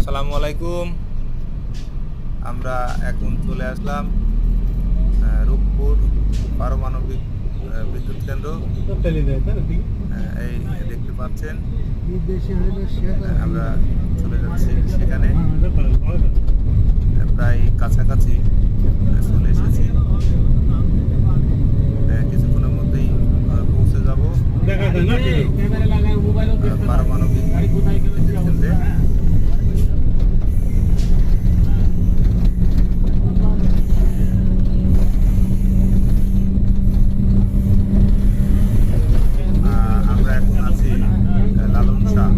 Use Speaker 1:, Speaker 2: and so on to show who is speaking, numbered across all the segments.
Speaker 1: আসসালামু আলাইকুম। আমরা এখন চলে আসলাম রূপপুর পারমাণবিক বিদ্যুৎ কেন্দ্র। এই দেখতে পাচ্ছেন, আমরা চলে যাচ্ছি সেখানে। প্রায় কাছাকাছি চলে এসেছি। কিছুক্ষণের মধ্যেই পৌঁছে যাব পারমাণবিক বিদ্যুৎ কেন্দ্রে। আমরা এখন আছি লালন শাহ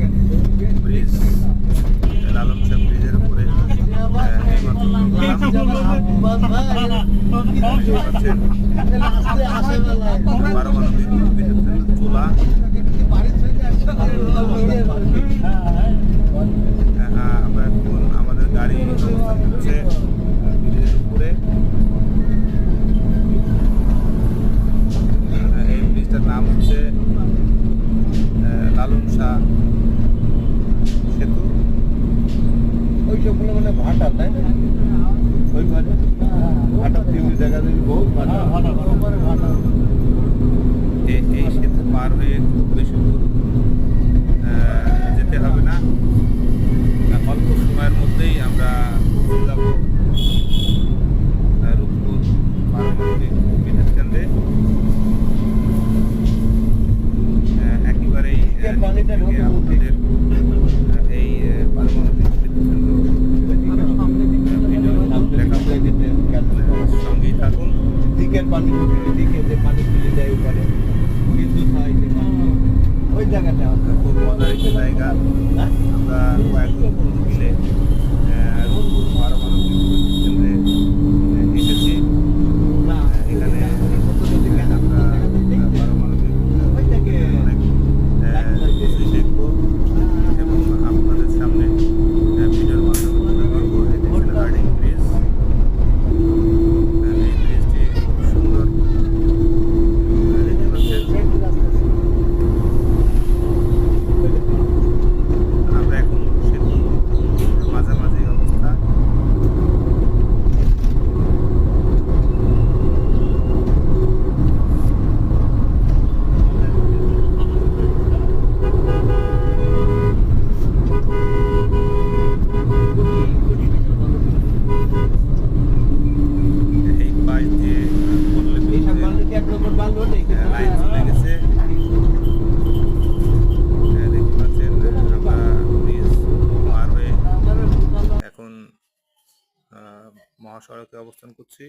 Speaker 1: ব্রিজ। লালন শাহ ব্রিজের উপরে পারমাণবিক বিদ্যুৎ কেন্দ্র চুলা। আমরা এখন আমাদের গাড়ি অবস্থান করছে ব্রিজের উপরে। এই ব্রিজটার নাম হচ্ছে লালন শাহ সেতু।
Speaker 2: ওই সবগুলো মানে ভাটা, তাই না? ওই ভাটা ভাটা তিনটি জায়গা থেকে বহু ভাটা ভাটা।
Speaker 1: এই সেতু পার হয়ে খুব বেশি দূর যেতে হবে না, অল্প সময়ের মধ্যেই আমরা পৌঁছে যাব রূপপুর পারমাণবিক বিদ্যুৎ কেন্দ্রে। একেবারেই আপনাদের এই পারমাণবিক বিদ্যুৎ কেন্দ্র সঙ্গেই থাকুন।
Speaker 2: দিকের পানি দিকে যে পানি তুলে দেয় ওখানে বিদ্যুৎ হয়, ওই জায়গাটা
Speaker 1: খুব মজার একটি জায়গা। আমরা কয়েকজন বন্ধু মিলে রূপপুর পারমাণবিক বিদ্যুৎ কেন্দ্রে এসেছি। এখানে আমরা পারমাণবিক অনেক কিছুই দেখবো এবং আপনাদের সামনে ভিডিওর মাধ্যমে তুলে ধরবো। এটি ছিল হার্ডিং ব্রিজ। এই ব্রিজটি খুব সুন্দর দেখতে পাচ্ছেন। আমরা এখন সেতুর মাঝামাঝি অবস্থা। এই পাশ দিয়ে পল্লী বিদ্যুতের লাইন চলে গেছে। দেখতে পাচ্ছেন আমরা ব্রিজ পার হয়ে এখন মহাসড়কে অবস্থান করছি।